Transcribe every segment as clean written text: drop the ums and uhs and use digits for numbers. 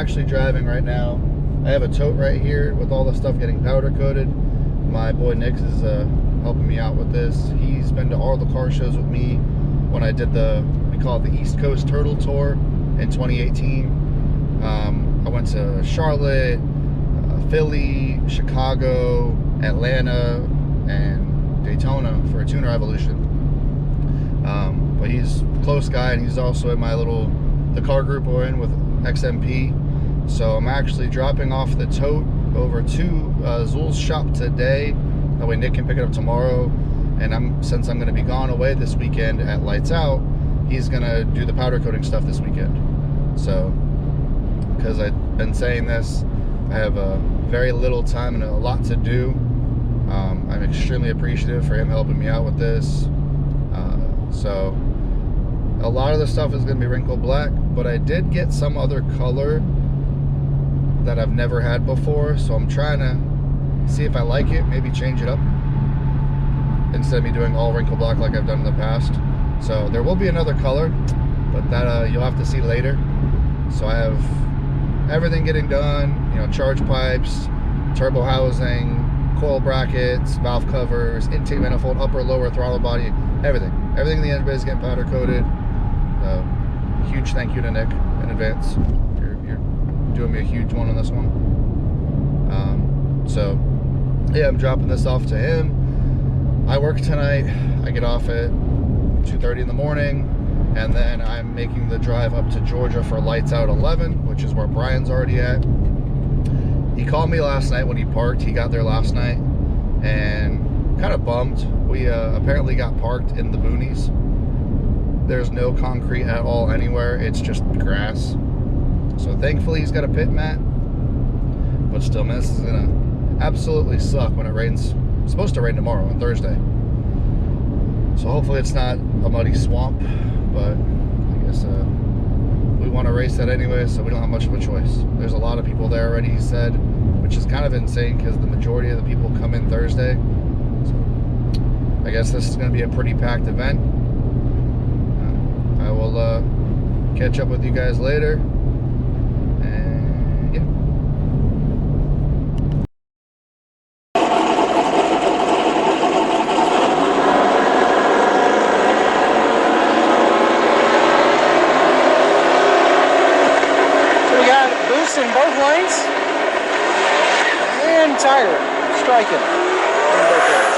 actually driving right now. I have a tote right here with all the stuff getting powder coated. My boy Nick is helping me out with this. He's been to all the car shows with me when I did we call it the East Coast Turtle Tour in 2018. I went to Charlotte, Philly, Chicago, Atlanta, and Daytona for a tuner evolution. But he's a close guy, and he's also in the car group we're in with XMP. So I'm actually dropping off the tote over to Zul's shop today. That way Nick can pick it up tomorrow. And since I'm going to be gone away this weekend at Lights Out, he's going to do the powder coating stuff this weekend. So, because I've been saying this, I have very little time and a lot to do. I'm extremely appreciative for him helping me out with this. So a lot of the stuff is going to be wrinkle black, but I did get some other color that I've never had before, so I'm trying to see if I like it, maybe change it up instead of me doing all wrinkle black like I've done in the past. So there will be another color, but that you'll have to see later. So I have everything getting done, you know, charge pipes, turbo housing, coil brackets, valve covers, intake manifold, upper lower throttle body, everything in the engine bay is getting powder coated. Huge thank you to Nick in advance. You're doing me a huge one on this one. So yeah, I'm dropping this off to him. I work tonight. I get off at 2:30 in the morning, and then I'm making the drive up to Georgia for Lights Out 11, which is where Brian's already at. He called me last night when he parked. He got there last night and kind of bummed. We apparently got parked in the boonies. There's no concrete at all anywhere. It's just grass. So thankfully he's got a pit mat. But still, man, this is gonna absolutely suck when it rains. It's supposed to rain tomorrow on Thursday. So hopefully it's not a muddy swamp, but I guess we want to race that anyway, so we don't have much of a choice. There's a lot of people there already, he said, which is kind of insane because the majority of the people come in Thursday. So I guess this is going to be a pretty packed event. I will catch up with you guys later. And yeah. In both lanes and tire striking in both lanes.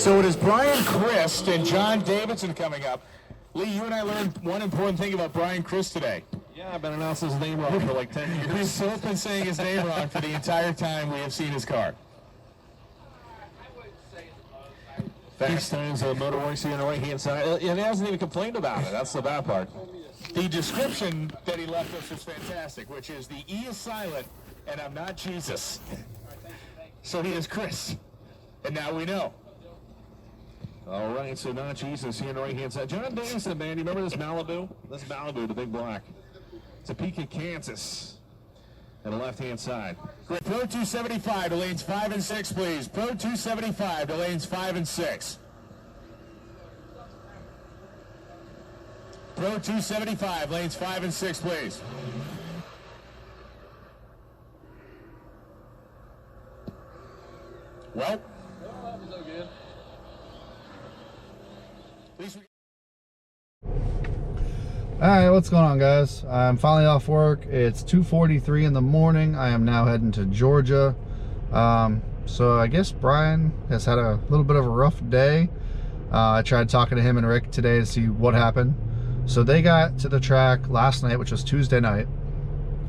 So it is Brian Christ and John Davidson coming up. Lee, you and I learned one important thing about Brian Christ today. Yeah, I've been announcing his name wrong for like 10 years. We've both been saying his name wrong for the entire time we have seen his car. He stands on the motorway, see on the right-hand side, and he hasn't even complained about it. That's the bad part. The description that he left us is fantastic, which is the E is silent, and I'm not Jesus. So he is Chris, and now we know. All right, so not Jesus here on the right-hand side. John Davidson, man, you remember this Malibu? This Malibu, the big black. Topeka, Kansas. On the left-hand side. Pro 275 to lanes 5 and 6, please. Pro 275 to lanes 5 and 6. Pro 275, lanes 5 and 6, please. Well. So good. At least we Alright, what's going on, guys? I'm finally off work. It's 2:43 in the morning. I am now heading to Georgia. So I guess Brian has had a little bit of a rough day. I tried talking to him and Rick today to see what happened. So they got to the track last night, which was Tuesday night.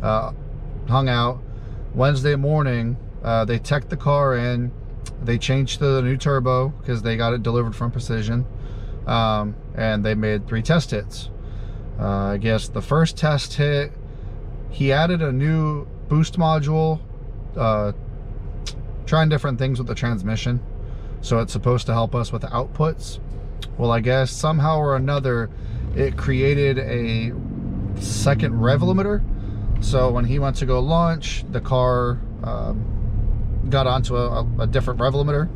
Hung out. Wednesday morning, they teched the car in. They changed to the new turbo because they got it delivered from Precision. And they made 3 test hits. I guess the first test hit, he added a new boost module, trying different things with the transmission. So it's supposed to help us with the outputs. Well, I guess somehow or another, it created a second rev limiter. So when he went to go launch, the car got onto a different rev limiter,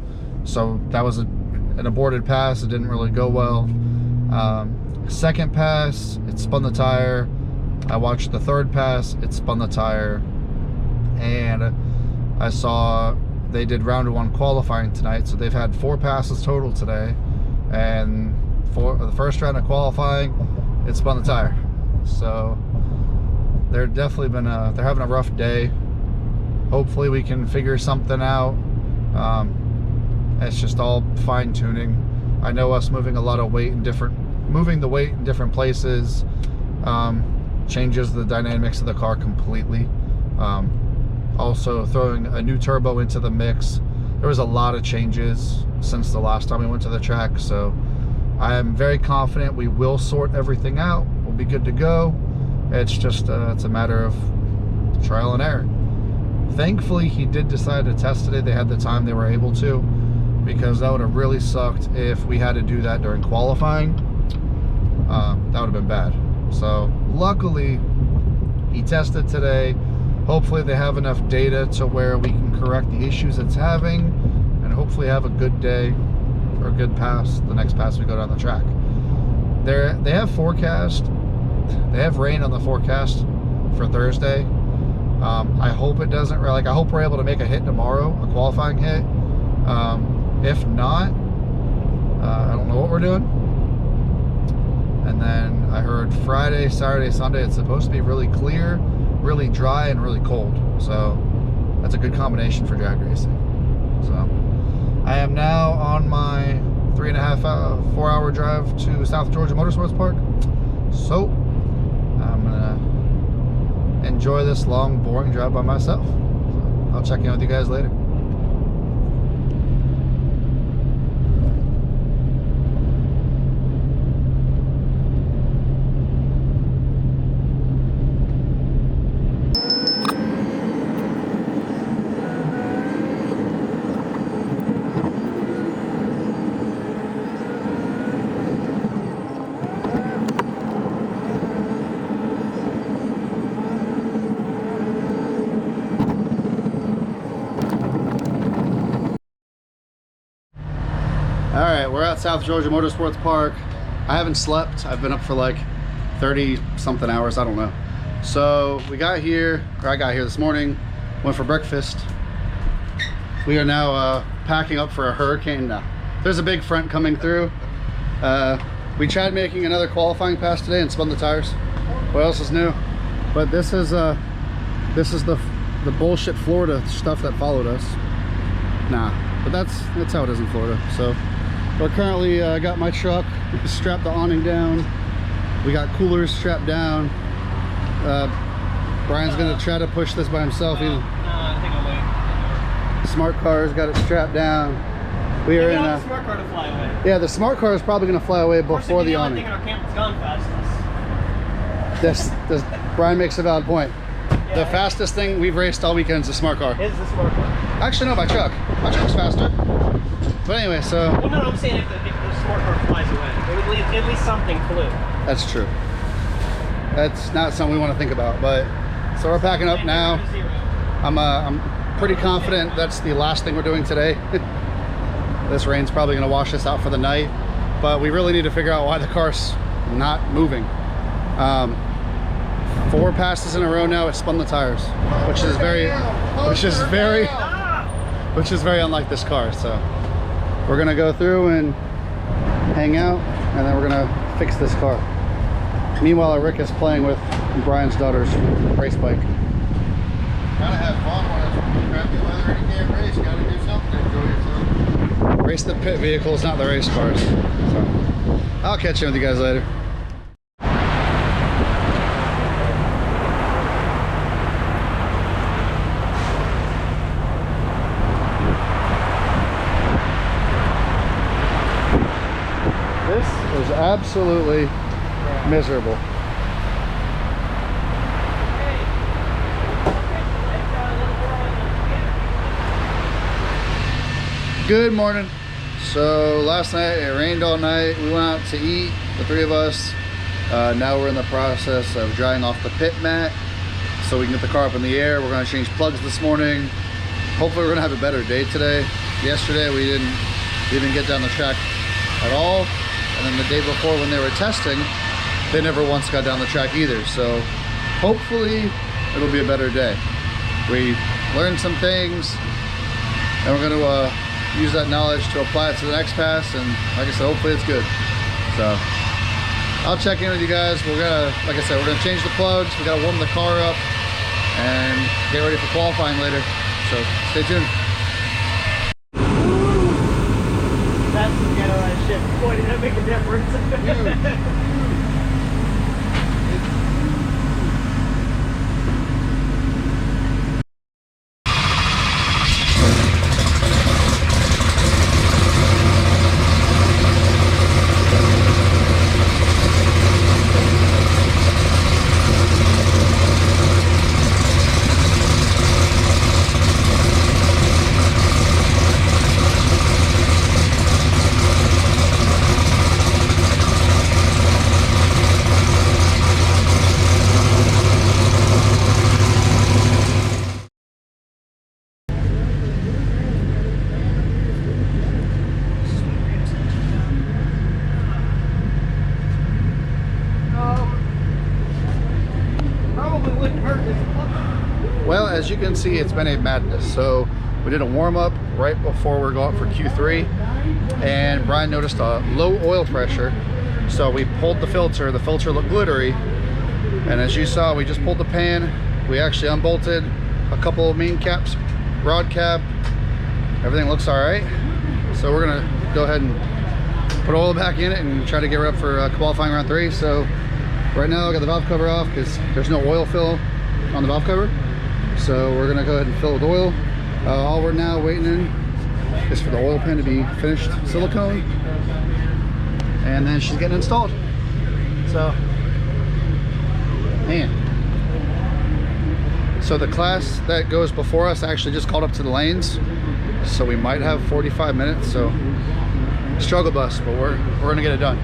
so that was an aborted pass. It didn't really go well. Second pass, it spun the tire. I watched the third pass, it spun the tire. And I saw they did round 1 qualifying tonight, so they've had 4 passes total today. And for the first round of qualifying, it spun the tire. So they're definitely they're having a rough day. Hopefully we can figure something out. It's just all fine tuning. I know us moving a lot of weight in moving the weight in different places changes the dynamics of the car completely. Also throwing a new turbo into the mix. There was a lot of changes since the last time we went to the track, so I am very confident we will sort everything out. We'll be good to go. It's just it's a matter of trial and error. Thankfully, he did decide to test today. They had the time, they were able to, because that would have really sucked if we had to do that during qualifying. That would have been bad. So luckily he tested today. Hopefully they have enough data to where we can correct the issues it's having, and hopefully have a good day or a good pass the next pass we go down the track. They have forecast, they have rain on the forecast for Thursday. I hope it doesn't, I hope we're able to make a hit tomorrow, a qualifying hit. If not, I don't know what we're doing. And then I heard Friday, Saturday, Sunday, it's supposed to be really clear, really dry, and really cold. So that's a good combination for drag racing. So I am now on my 4 hour drive to South Georgia Motorsports Park. So I'm gonna enjoy this long, boring drive by myself. So I'll check in with you guys later. Alright, we're at South Georgia Motorsports Park. I haven't slept. I've been up for like 30 something hours, I don't know. So we got here, or I got here this morning, went for breakfast. We are now packing up for a hurricane now. There's a big front coming through. We tried making another qualifying pass today and spun the tires. What else is new? But this is the bullshit Florida stuff that followed us. Nah, but that's how it is in Florida. So we're currently got my truck, strapped the awning down. We got coolers strapped down. Brian's gonna try to push this by himself. I think I'll wait. Smart car's got it strapped down. We are in the smart car to fly away. Yeah, the smart car is probably gonna fly away before the awning. Our camper's gone fastest. This Brian makes a valid point. Yeah, the fastest thing we've raced all weekend is the smart car. Is the smart car? Actually, no, my truck. My truck's faster. But anyway, so. Well, no, I'm saying if the smart car flies away, it would leave at least something flew. That's true. That's not something we want to think about. But so we're packing up now. I'm pretty confident that's the last thing we're doing today. This rain's probably going to wash us out for the night. But we really need to figure out why the car's not moving. 4 passes in a row now, it spun the tires, which is very unlike this car. So we're gonna go through and hang out, and then we're gonna fix this car. Meanwhile, Rick is playing with Brian's daughter's race bike. Gotta have fun when it's crappy weather and you can't race. Gotta do something to enjoy yourself. Race the pit vehicles, not the race cars. So I'll catch you with you guys later. This is absolutely miserable. Good morning. So last night it rained all night. We went out to eat, the 3 of us. Now we're in the process of drying off the pit mat so we can get the car up in the air. We're going to change plugs this morning. hopefully we're gonna have a better day today. Yesterday we didn't even get down the track at all, and then the day before when they were testing, they never once got down the track either. So hopefully it'll be a better day. We learned some things, and we're gonna use that knowledge to apply it to the next pass, and like I said, hopefully it's good. So I'll check in with you guys. We're gonna, like I said, we're gonna change the plugs, we gotta warm the car up and get ready for qualifying later. So stay tuned. That's some ghetto ass shit. Boy, did that make a difference. Well, as you can see, it's been a madness. So we did a warm-up right before we're going for Q3, and Brian noticed a low oil pressure, so we pulled the filter looked glittery, and as you saw, we just pulled the pan. We actually unbolted a couple of main caps, rod cap. Everything looks all right, so we're gonna go ahead and put oil back in it and try to get up for qualifying round 3. So right now I got the valve cover off because there's no oil fill on the valve cover. So we're gonna go ahead and fill with oil. All we're now waiting in is for the oil pan to be finished silicone, and then she's getting installed. So, man. So the class that goes before us actually just called up to the lanes, so we might have 45 minutes. So struggle bus, but we're gonna get it done.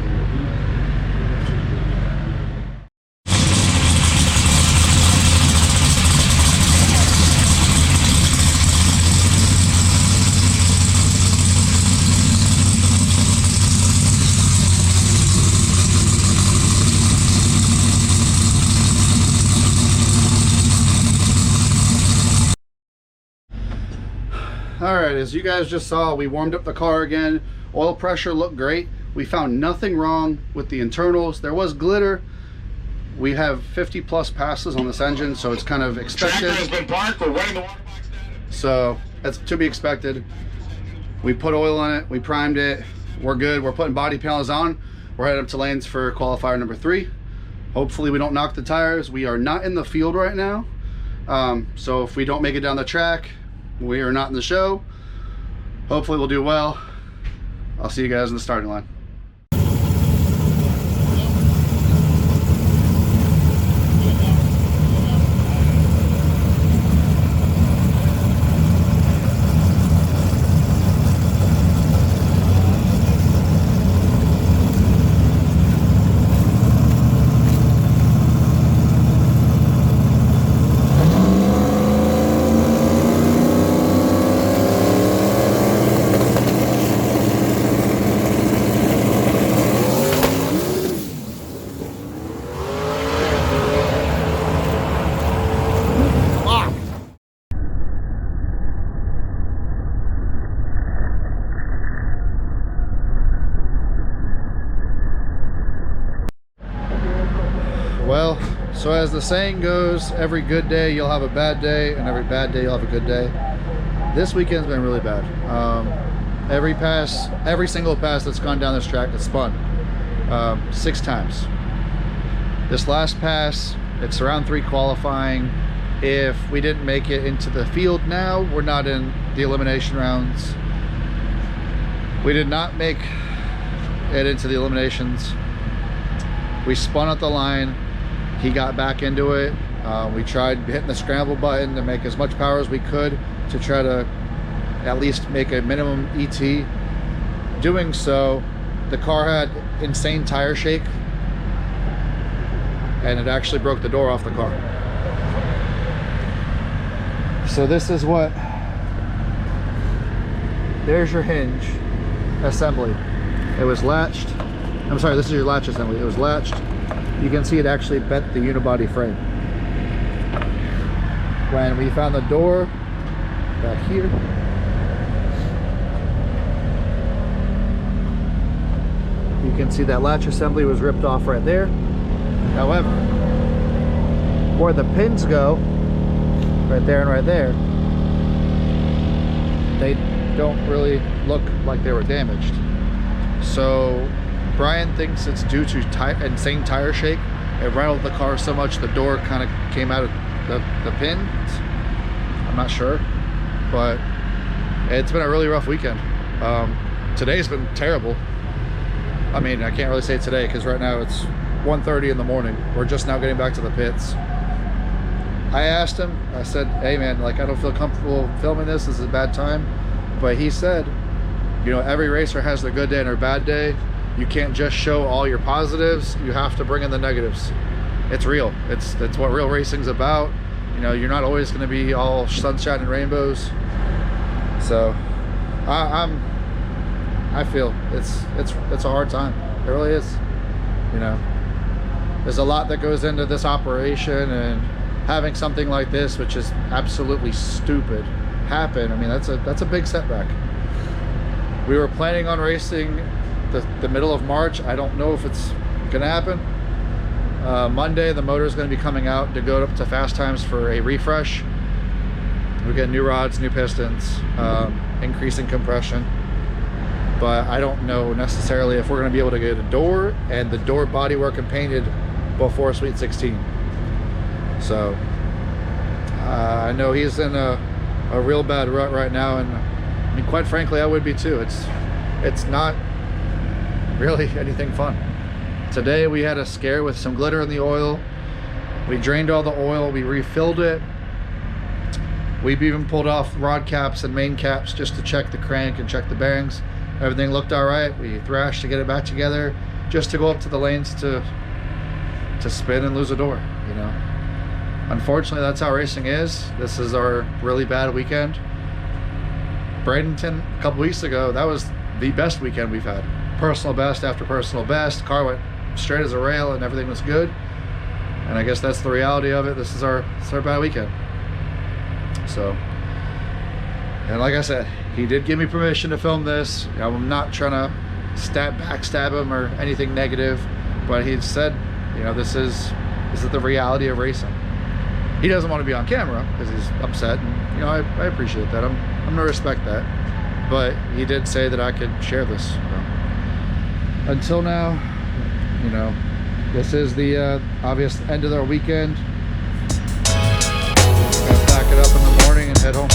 All right, as you guys just saw, we warmed up the car again. Oil pressure looked great. We found nothing wrong with the internals. There was glitter. We have 50 plus passes on this engine, so it's kind of expected. Tractor has been parked. We're running the water box down. So that's to be expected. We put oil on it, we primed it, we're good. We're putting body panels on. We're headed up to lanes for qualifier number 3. Hopefully we don't knock the tires. We are not in the field right now. So if we don't make it down the track, we are not in the show. Hopefully we'll do well. I'll see you guys in the starting line. Well, so as the saying goes, every good day you'll have a bad day, and every bad day you'll have a good day. This weekend's been really bad. Every single pass that's gone down this track, it's spun 6 times. This last pass, it's round 3 qualifying. If we didn't make it into the field now, we're not in the elimination rounds. We did not make it into the eliminations. We spun at the line. He got back into it. We tried hitting the scramble button to make as much power as we could to try to at least make a minimum ET. Doing so, the car had insane tire shake, and it actually broke the door off the car. So this is what there's your hinge assembly. It was latched. I'm sorry, this is your latch assembly. It was latched. You can see it actually bent the unibody frame. When we found the door back here, you can see that latch assembly was ripped off right there. However, where the pins go, right there and right there, they don't really look like they were damaged. So Brian thinks it's due to insane tire shake. It rattled the car so much the door kind of came out of the pins. I'm not sure, but it's been a really rough weekend. Today's been terrible. I mean, I can't really say today because right now it's 1:30 in the morning. We're just now getting back to the pits. I asked him, I said, hey man, like, I don't feel comfortable filming this. This is a bad time. But he said, you know, every racer has their good day and their bad day. You can't just show all your positives. You have to bring in the negatives. It's real. It's what real racing's about. You know, you're not always going to be all sunshine and rainbows. So I feel it's a hard time. It really is. You know, there's a lot that goes into this operation, and having something like this, which is absolutely stupid, happen. I mean, that's a big setback. We were planning on racing the middle of March. I don't know if it's gonna happen. Monday, the motor is going to be coming out to go up to Fast Times for a refresh. We get new rods, new pistons, increasing compression. But I don't know necessarily if we're going to be able to get a door and the door bodywork and painted before Sweet 16. So I know he's in a real bad rut right now, and I mean, quite frankly, I would be too. It's not really anything fun. Today we had a scare with some glitter in the oil. We drained all the oil, we refilled it. We've even pulled off rod caps and main caps just to check the crank and check the bearings. Everything looked all right. We thrashed to get it back together just to go up to the lanes to spin and lose a door, you know. Unfortunately, that's how racing is. This is our really bad weekend. Bradenton a couple weeks ago, that was the best weekend we've had. Personal best after personal best. Car went straight as a rail and everything was good. And I guess that's the reality of it. This is our bad weekend. So, and like I said, he did give me permission to film this. I'm not trying to backstab him or anything negative, but he said, you know, this is the reality of racing. He doesn't want to be on camera because he's upset, and you know, I appreciate that. I'm gonna respect that. But he did say that I could share this. So, until now, you know, this is the obvious end of our weekend. Gonna pack it up in the morning and head home.